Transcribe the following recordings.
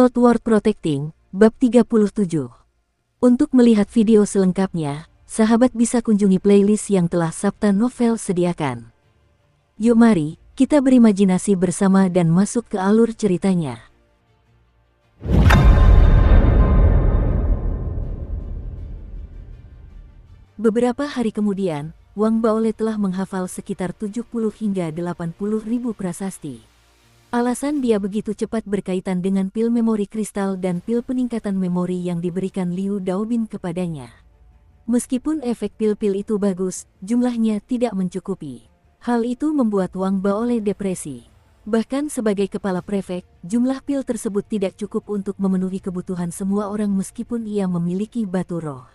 Cold War Protecting, Bab 37. Untuk melihat video selengkapnya, sahabat bisa kunjungi playlist yang telah Sabta Novel sediakan. Yuk mari, kita berimajinasi bersama dan masuk ke alur ceritanya. Beberapa hari kemudian, Wang Baole telah menghafal sekitar 70 hingga 80 ribu prasasti. Alasan dia begitu cepat berkaitan dengan pil memori kristal dan pil peningkatan memori yang diberikan Liu Daobin kepadanya. Meskipun efek pil-pil itu bagus, jumlahnya tidak mencukupi. Hal itu membuat Wang Baole depresi. Bahkan sebagai kepala prefek, jumlah pil tersebut tidak cukup untuk memenuhi kebutuhan semua orang meskipun ia memiliki batu roh.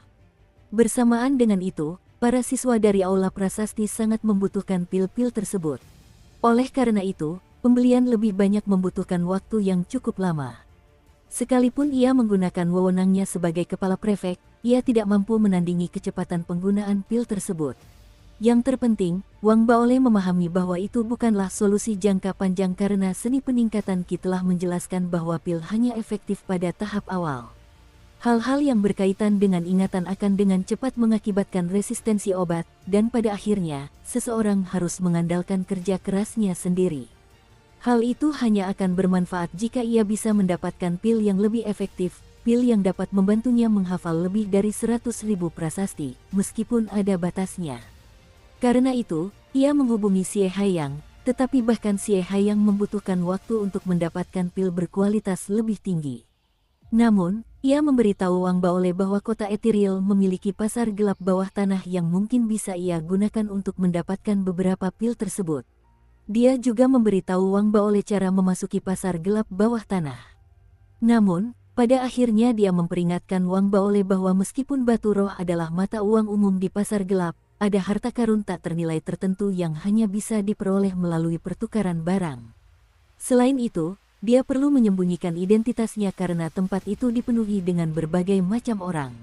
Bersamaan dengan itu, para siswa dari Aula Prasasti sangat membutuhkan pil-pil tersebut. Oleh karena itu, pembelian lebih banyak membutuhkan waktu yang cukup lama. Sekalipun ia menggunakan wewenangnya sebagai kepala prefek, ia tidak mampu menandingi kecepatan penggunaan pil tersebut. Yang terpenting, Wang Baole memahami bahwa itu bukanlah solusi jangka panjang karena seni peningkatan Qi telah menjelaskan bahwa pil hanya efektif pada tahap awal. Hal-hal yang berkaitan dengan ingatan akan dengan cepat mengakibatkan resistensi obat, dan pada akhirnya, seseorang harus mengandalkan kerja kerasnya sendiri. Hal itu hanya akan bermanfaat jika ia bisa mendapatkan pil yang lebih efektif, pil yang dapat membantunya menghafal lebih dari 100 ribu prasasti, meskipun ada batasnya. Karena itu, ia menghubungi Xie Haiyang, tetapi bahkan Xie Haiyang membutuhkan waktu untuk mendapatkan pil berkualitas lebih tinggi. Namun, ia memberitahu Wang Baole bahwa kota Ethereal memiliki pasar gelap bawah tanah yang mungkin bisa ia gunakan untuk mendapatkan beberapa pil tersebut. Dia juga memberitahu Wang Baole cara memasuki pasar gelap bawah tanah. Namun, pada akhirnya dia memperingatkan Wang Baole bahwa meskipun batu roh adalah mata uang umum di pasar gelap, ada harta karun tak ternilai tertentu yang hanya bisa diperoleh melalui pertukaran barang. Selain itu, dia perlu menyembunyikan identitasnya karena tempat itu dipenuhi dengan berbagai macam orang.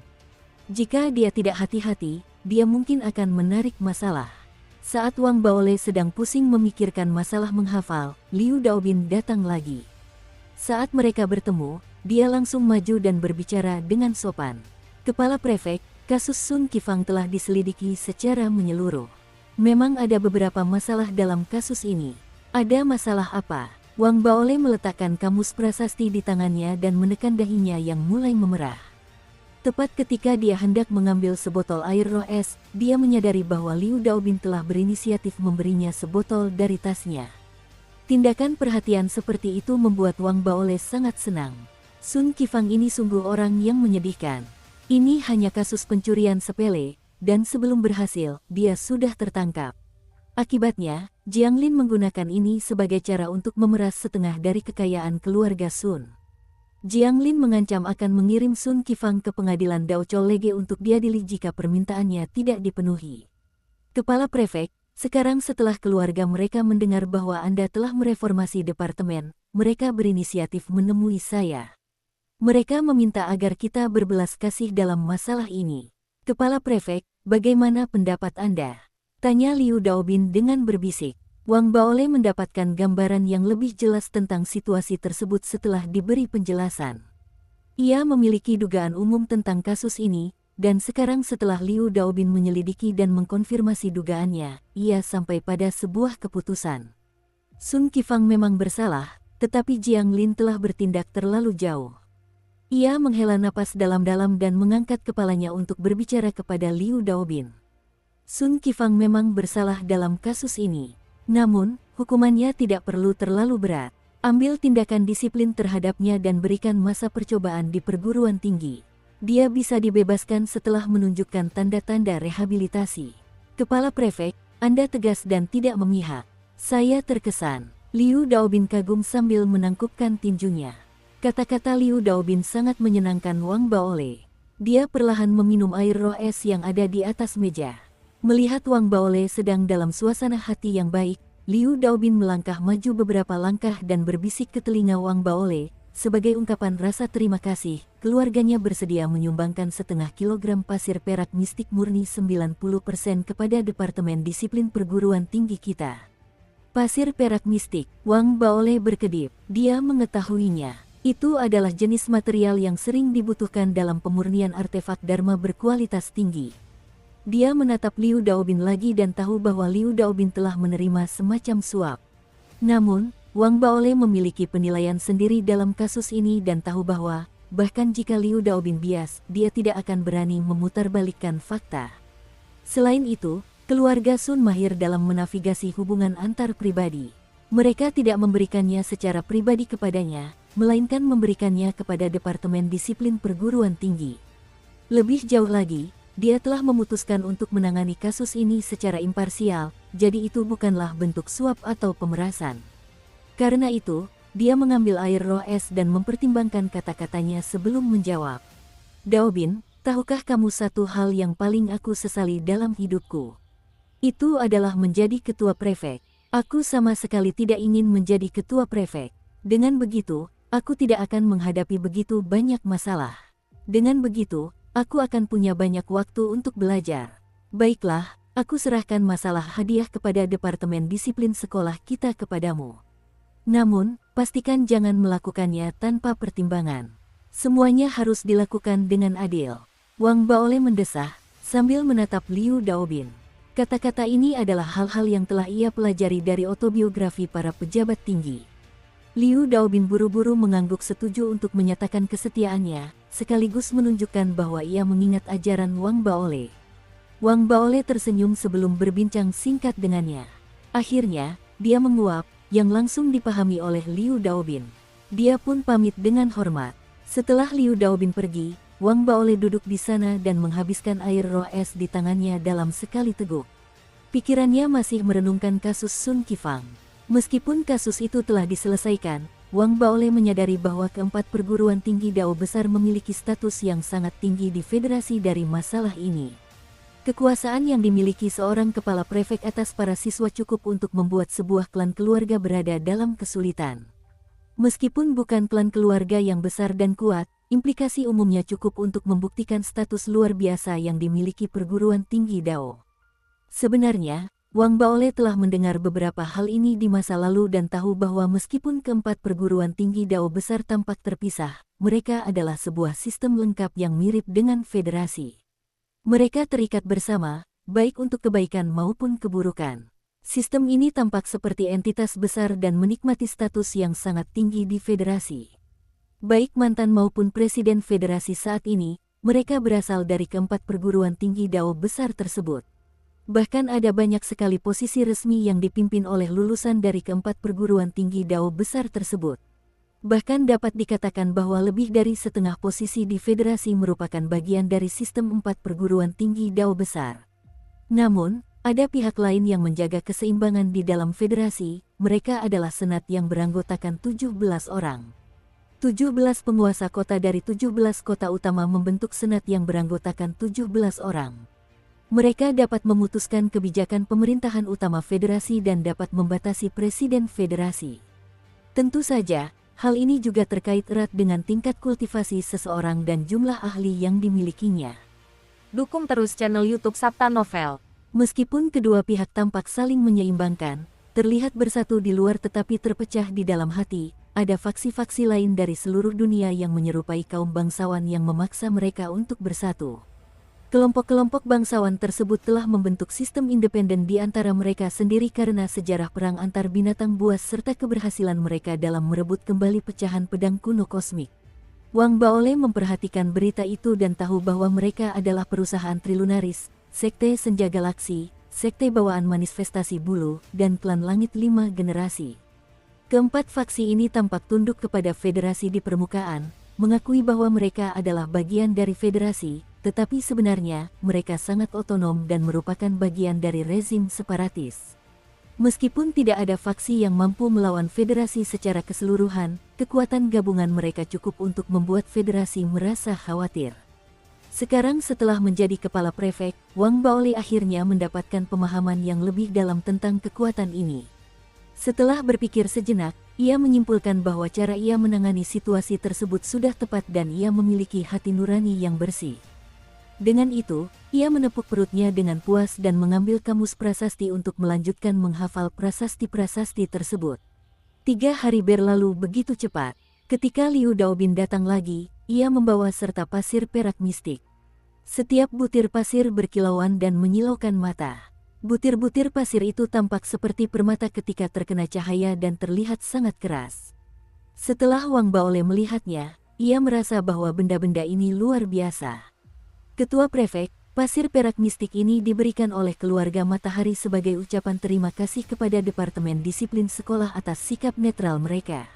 Jika dia tidak hati-hati, dia mungkin akan menarik masalah. Saat Wang Baole sedang pusing memikirkan masalah menghafal, Liu Daobin datang lagi. Saat mereka bertemu, dia langsung maju dan berbicara dengan sopan. Kepala prefek, kasus Sun Qifang telah diselidiki secara menyeluruh. Memang ada beberapa masalah dalam kasus ini. Ada masalah apa? Wang Baole meletakkan kamus prasasti di tangannya dan menekan dahinya yang mulai memerah. Tepat ketika dia hendak mengambil sebotol air roh es, dia menyadari bahwa Liu Daobin telah berinisiatif memberinya sebotol dari tasnya. Tindakan perhatian seperti itu membuat Wang Baole sangat senang. Sun Qifang ini sungguh orang yang menyedihkan. Ini hanya kasus pencurian sepele, dan sebelum berhasil, dia sudah tertangkap. Akibatnya, Jianglin menggunakan ini sebagai cara untuk memeras setengah dari kekayaan keluarga Sun. Jianglin mengancam akan mengirim Sun Qifang ke pengadilan Daochou Lege untuk diadili jika permintaannya tidak dipenuhi. Kepala prefek, sekarang setelah keluarga mereka mendengar bahwa Anda telah mereformasi departemen, mereka berinisiatif menemui saya. Mereka meminta agar kita berbelas kasih dalam masalah ini. Kepala prefek, bagaimana pendapat Anda? Tanya Liu Daobin dengan berbisik. Wang Baole mendapatkan gambaran yang lebih jelas tentang situasi tersebut setelah diberi penjelasan. Ia memiliki dugaan umum tentang kasus ini, dan sekarang setelah Liu Daobin menyelidiki dan mengkonfirmasi dugaannya, ia sampai pada sebuah keputusan. Sun Qifang memang bersalah, tetapi Jianglin telah bertindak terlalu jauh. Ia menghela napas dalam-dalam dan mengangkat kepalanya untuk berbicara kepada Liu Daobin. Sun Qifang memang bersalah dalam kasus ini. Namun, hukumannya tidak perlu terlalu berat. Ambil tindakan disiplin terhadapnya dan berikan masa percobaan di perguruan tinggi. Dia bisa dibebaskan setelah menunjukkan tanda-tanda rehabilitasi. Kepala prefek, Anda tegas dan tidak memihak. Saya terkesan. Liu Daobin kagum sambil menangkupkan tinjunya. Kata-kata Liu Daobin sangat menyenangkan Wang Baole. Dia perlahan meminum air roh es yang ada di atas meja. Melihat Wang Baole sedang dalam suasana hati yang baik, Liu Daobin melangkah maju beberapa langkah dan berbisik ke telinga Wang Baole, sebagai ungkapan rasa terima kasih, keluarganya bersedia menyumbangkan setengah kilogram pasir perak mistik murni 90% kepada Departemen Disiplin Perguruan Tinggi kita. Pasir perak mistik, Wang Baole berkedip, dia mengetahuinya. Itu adalah jenis material yang sering dibutuhkan dalam pemurnian artefak Dharma berkualitas tinggi. Dia menatap Liu Daobin lagi dan tahu bahwa Liu Daobin telah menerima semacam suap. Namun, Wang Baole memiliki penilaian sendiri dalam kasus ini dan tahu bahwa, bahkan jika Liu Daobin bias, dia tidak akan berani memutarbalikkan fakta. Selain itu, keluarga Sun mahir dalam menavigasi hubungan antar pribadi. Mereka tidak memberikannya secara pribadi kepadanya, melainkan memberikannya kepada Departemen Disiplin Perguruan Tinggi. Lebih jauh lagi, dia telah memutuskan untuk menangani kasus ini secara imparsial, jadi itu bukanlah bentuk suap atau pemerasan. Karena itu, dia mengambil air roh es dan mempertimbangkan kata-katanya sebelum menjawab. Daobin, tahukah kamu satu hal yang paling aku sesali dalam hidupku? Itu adalah menjadi ketua prefek. Aku sama sekali tidak ingin menjadi ketua prefek. Dengan begitu, aku tidak akan menghadapi begitu banyak masalah. Dengan begitu, aku akan punya banyak waktu untuk belajar. Baiklah, aku serahkan masalah hadiah kepada Departemen Disiplin sekolah kita kepadamu. Namun, pastikan jangan melakukannya tanpa pertimbangan. Semuanya harus dilakukan dengan adil. Wang Baole mendesah, sambil menatap Liu Daobin. Kata-kata ini adalah hal-hal yang telah ia pelajari dari autobiografi para pejabat tinggi. Liu Daobin buru-buru mengangguk setuju untuk menyatakan kesetiaannya, sekaligus menunjukkan bahwa ia mengingat ajaran Wang Baole. Wang Baole tersenyum sebelum berbincang singkat dengannya. Akhirnya, dia menguap, yang langsung dipahami oleh Liu Daobin. Dia pun pamit dengan hormat. Setelah Liu Daobin pergi, Wang Baole duduk di sana dan menghabiskan air roh es di tangannya dalam sekali teguk. Pikirannya masih merenungkan kasus Sun Qifang. Meskipun kasus itu telah diselesaikan, Wang Baole menyadari bahwa keempat perguruan tinggi Dao besar memiliki status yang sangat tinggi di federasi dari masalah ini. Kekuasaan yang dimiliki seorang kepala prefek atas para siswa cukup untuk membuat sebuah klan keluarga berada dalam kesulitan. Meskipun bukan klan keluarga yang besar dan kuat, implikasi umumnya cukup untuk membuktikan status luar biasa yang dimiliki perguruan tinggi Dao. Sebenarnya, Wang Baole telah mendengar beberapa hal ini di masa lalu dan tahu bahwa meskipun keempat perguruan tinggi Dao besar tampak terpisah, mereka adalah sebuah sistem lengkap yang mirip dengan federasi. Mereka terikat bersama, baik untuk kebaikan maupun keburukan. Sistem ini tampak seperti entitas besar dan menikmati status yang sangat tinggi di federasi. Baik mantan maupun presiden federasi saat ini, mereka berasal dari keempat perguruan tinggi Dao besar tersebut. Bahkan ada banyak sekali posisi resmi yang dipimpin oleh lulusan dari keempat perguruan tinggi Dao besar tersebut. Bahkan dapat dikatakan bahwa lebih dari setengah posisi di federasi merupakan bagian dari sistem empat perguruan tinggi Dao besar. Namun, ada pihak lain yang menjaga keseimbangan di dalam federasi, mereka adalah senat yang beranggotakan 17 orang. 17 penguasa kota dari 17 kota utama membentuk senat yang beranggotakan 17 orang. Mereka dapat memutuskan kebijakan pemerintahan utama federasi dan dapat membatasi presiden federasi. Tentu saja, hal ini juga terkait erat dengan tingkat kultivasi seseorang dan jumlah ahli yang dimilikinya. Dukung terus channel YouTube Sabta Novel. Meskipun kedua pihak tampak saling menyeimbangkan, terlihat bersatu di luar tetapi terpecah di dalam hati, ada faksi-faksi lain dari seluruh dunia yang menyerupai kaum bangsawan yang memaksa mereka untuk bersatu. Kelompok-kelompok bangsawan tersebut telah membentuk sistem independen di antara mereka sendiri karena sejarah perang antar binatang buas serta keberhasilan mereka dalam merebut kembali pecahan pedang kuno kosmik. Wang Baole memperhatikan berita itu dan tahu bahwa mereka adalah perusahaan Trilunaris, Sekte Senja Galaksi, Sekte Bawaan Manifestasi Bulu, dan Klan Langit 5 Generasi. Keempat faksi ini tampak tunduk kepada federasi di permukaan, mengakui bahwa mereka adalah bagian dari federasi, tetapi sebenarnya mereka sangat otonom dan merupakan bagian dari rezim separatis. Meskipun tidak ada faksi yang mampu melawan federasi secara keseluruhan, kekuatan gabungan mereka cukup untuk membuat federasi merasa khawatir. Sekarang setelah menjadi kepala prefek, Wang Baole akhirnya mendapatkan pemahaman yang lebih dalam tentang kekuatan ini. Setelah berpikir sejenak, ia menyimpulkan bahwa cara ia menangani situasi tersebut sudah tepat dan ia memiliki hati nurani yang bersih. Dengan itu, ia menepuk perutnya dengan puas dan mengambil kamus prasasti untuk melanjutkan menghafal prasasti-prasasti tersebut. 3 hari berlalu begitu cepat. Ketika Liu Daobin datang lagi, ia membawa serta pasir perak mistik. Setiap butir pasir berkilauan dan menyilaukan mata. Butir-butir pasir itu tampak seperti permata ketika terkena cahaya dan terlihat sangat keras. Setelah Wang Baole melihatnya, ia merasa bahwa benda-benda ini luar biasa. Ketua Prefek, pasir perak mistik ini diberikan oleh keluarga Matahari sebagai ucapan terima kasih kepada Departemen Disiplin Sekolah atas sikap netral mereka.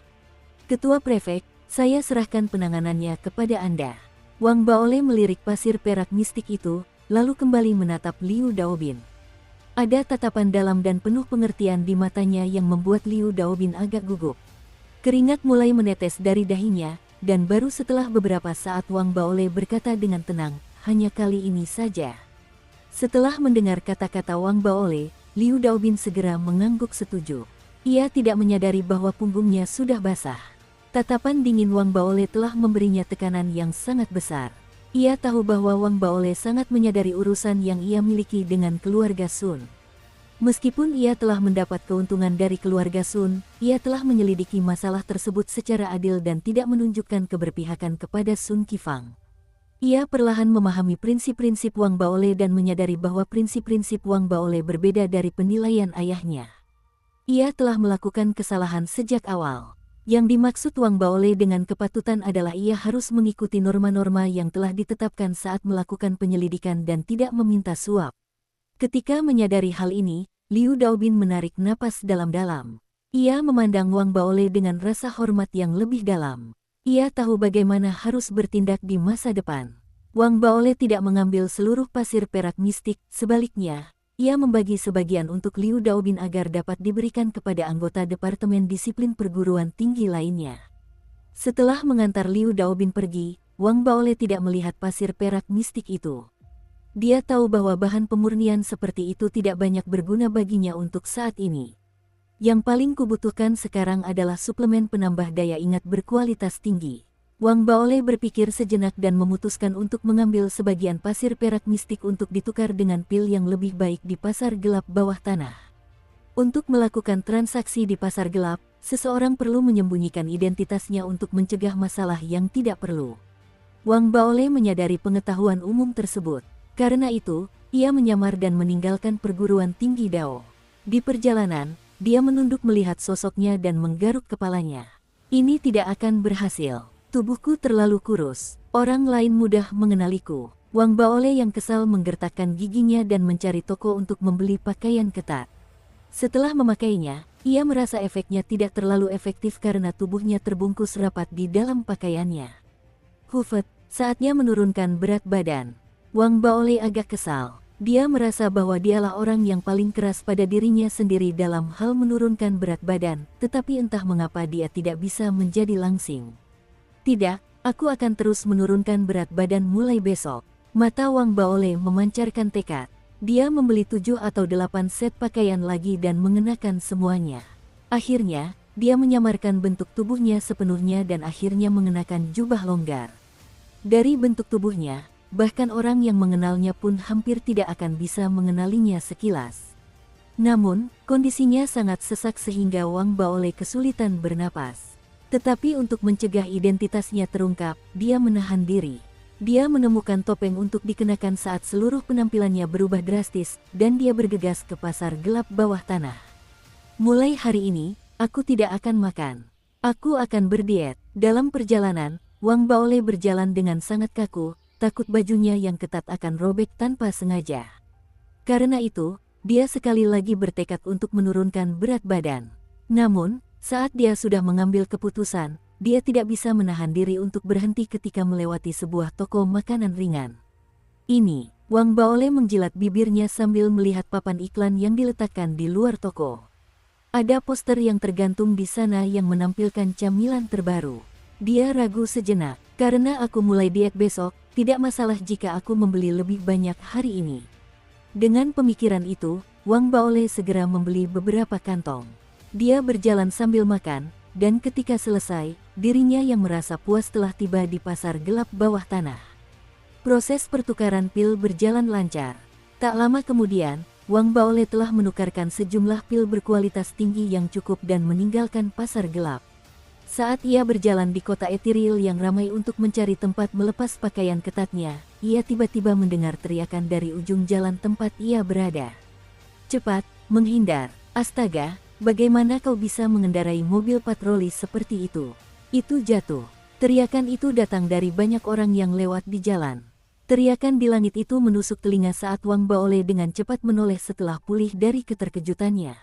Ketua Prefek, saya serahkan penanganannya kepada Anda. Wang Baole melirik pasir perak mistik itu, lalu kembali menatap Liu Daobin. Ada tatapan dalam dan penuh pengertian di matanya yang membuat Liu Daobin agak gugup. Keringat mulai menetes dari dahinya, dan baru setelah beberapa saat Wang Baole berkata dengan tenang, hanya kali ini saja. Setelah mendengar kata-kata Wang Baole, Liu Daobin segera mengangguk setuju. Ia tidak menyadari bahwa punggungnya sudah basah. Tatapan dingin Wang Baole telah memberinya tekanan yang sangat besar. Ia tahu bahwa Wang Baole sangat menyadari urusan yang ia miliki dengan keluarga Sun. Meskipun ia telah mendapat keuntungan dari keluarga Sun, ia telah menyelidiki masalah tersebut secara adil dan tidak menunjukkan keberpihakan kepada Sun Qifang. Ia perlahan memahami prinsip-prinsip Wang Baole dan menyadari bahwa prinsip-prinsip Wang Baole berbeda dari penilaian ayahnya. Ia telah melakukan kesalahan sejak awal. Yang dimaksud Wang Baole dengan kepatutan adalah ia harus mengikuti norma-norma yang telah ditetapkan saat melakukan penyelidikan dan tidak meminta suap. Ketika menyadari hal ini, Liu Daobin menarik napas dalam-dalam. Ia memandang Wang Baole dengan rasa hormat yang lebih dalam. Ia tahu bagaimana harus bertindak di masa depan. Wang Baole tidak mengambil seluruh pasir perak mistik, sebaliknya, ia membagi sebagian untuk Liu Daobin agar dapat diberikan kepada anggota Departemen Disiplin Perguruan Tinggi lainnya. Setelah mengantar Liu Daobin pergi, Wang Baole tidak melihat pasir perak mistik itu. Dia tahu bahwa bahan pemurnian seperti itu tidak banyak berguna baginya untuk saat ini. Yang paling kubutuhkan sekarang adalah suplemen penambah daya ingat berkualitas tinggi. Wang Baole berpikir sejenak dan memutuskan untuk mengambil sebagian pasir perak mistik untuk ditukar dengan pil yang lebih baik di pasar gelap bawah tanah. Untuk melakukan transaksi di pasar gelap, seseorang perlu menyembunyikan identitasnya untuk mencegah masalah yang tidak perlu. Wang Baole menyadari pengetahuan umum tersebut. Karena itu, ia menyamar dan meninggalkan perguruan tinggi Dao. Di perjalanan, dia menunduk melihat sosoknya dan menggaruk kepalanya. Ini tidak akan berhasil. Tubuhku terlalu kurus, orang lain mudah mengenaliku. Wang Baole yang kesal menggertakkan giginya dan mencari toko untuk membeli pakaian ketat. Setelah memakainya, ia merasa efeknya tidak terlalu efektif karena tubuhnya terbungkus rapat di dalam pakaiannya. Hufet, saatnya menurunkan berat badan. Wang Baole agak kesal. Dia merasa bahwa dialah orang yang paling keras pada dirinya sendiri dalam hal menurunkan berat badan, tetapi entah mengapa dia tidak bisa menjadi langsing. Tidak, aku akan terus menurunkan berat badan mulai besok. Mata Wang Baole memancarkan tekad. Dia membeli 7 atau 8 set pakaian lagi dan mengenakan semuanya. Akhirnya, dia menyamarkan bentuk tubuhnya sepenuhnya dan akhirnya mengenakan jubah longgar. Dari bentuk tubuhnya, bahkan orang yang mengenalnya pun hampir tidak akan bisa mengenalinya sekilas. Namun, kondisinya sangat sesak sehingga Wang Baole kesulitan bernapas. Tetapi untuk mencegah identitasnya terungkap, dia menahan diri. Dia menemukan topeng untuk dikenakan saat seluruh penampilannya berubah drastis, dan dia bergegas ke pasar gelap bawah tanah. Mulai hari ini, aku tidak akan makan. Aku akan berdiet. Dalam perjalanan, Wang Baole berjalan dengan sangat kaku, takut bajunya yang ketat akan robek tanpa sengaja. Karena itu, dia sekali lagi bertekad untuk menurunkan berat badan. Namun, saat dia sudah mengambil keputusan, dia tidak bisa menahan diri untuk berhenti ketika melewati sebuah toko makanan ringan. Ini, Wang Baole menjilat bibirnya sambil melihat papan iklan yang diletakkan di luar toko. Ada poster yang tergantung di sana yang menampilkan camilan terbaru. Dia ragu sejenak, karena aku mulai diet besok, tidak masalah jika aku membeli lebih banyak hari ini. Dengan pemikiran itu, Wang Baole segera membeli beberapa kantong. Dia berjalan sambil makan, dan ketika selesai, dirinya yang merasa puas telah tiba di pasar gelap bawah tanah. Proses pertukaran pil berjalan lancar. Tak lama kemudian, Wang Baole telah menukarkan sejumlah pil berkualitas tinggi yang cukup dan meninggalkan pasar gelap. Saat ia berjalan di kota etiril yang ramai untuk mencari tempat melepas pakaian ketatnya, ia tiba-tiba mendengar teriakan dari ujung jalan tempat ia berada. "Cepat, menghindar! Astaga, bagaimana kau bisa mengendarai mobil patroli seperti itu? Itu jatuh!" Teriakan itu datang dari banyak orang yang lewat di jalan. Teriakan di langit itu menusuk telinga saat Wang Baole dengan cepat menoleh setelah pulih dari keterkejutannya.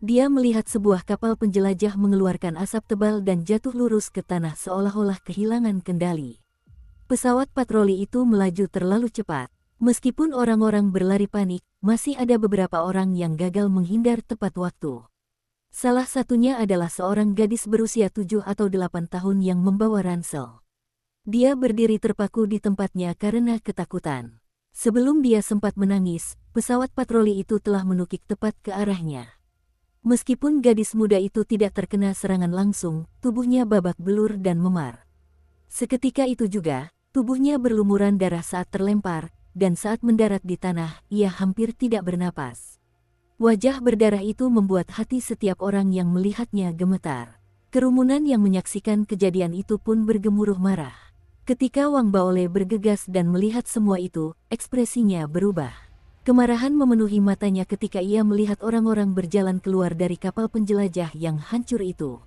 Dia melihat sebuah kapal penjelajah mengeluarkan asap tebal dan jatuh lurus ke tanah seolah-olah kehilangan kendali. Pesawat patroli itu melaju terlalu cepat. Meskipun orang-orang berlari panik, masih ada beberapa orang yang gagal menghindar tepat waktu. Salah satunya adalah seorang gadis berusia 7 atau 8 tahun yang membawa ransel. Dia berdiri terpaku di tempatnya karena ketakutan. Sebelum dia sempat menangis, pesawat patroli itu telah menukik tepat ke arahnya. Meskipun gadis muda itu tidak terkena serangan langsung, tubuhnya babak belur dan memar. Seketika itu juga, tubuhnya berlumuran darah saat terlempar, dan saat mendarat di tanah, ia hampir tidak bernapas. Wajah berdarah itu membuat hati setiap orang yang melihatnya gemetar. Kerumunan yang menyaksikan kejadian itu pun bergemuruh marah. Ketika Wang Baole bergegas dan melihat semua itu, ekspresinya berubah. Kemarahan memenuhi matanya ketika ia melihat orang-orang berjalan keluar dari kapal penjelajah yang hancur itu.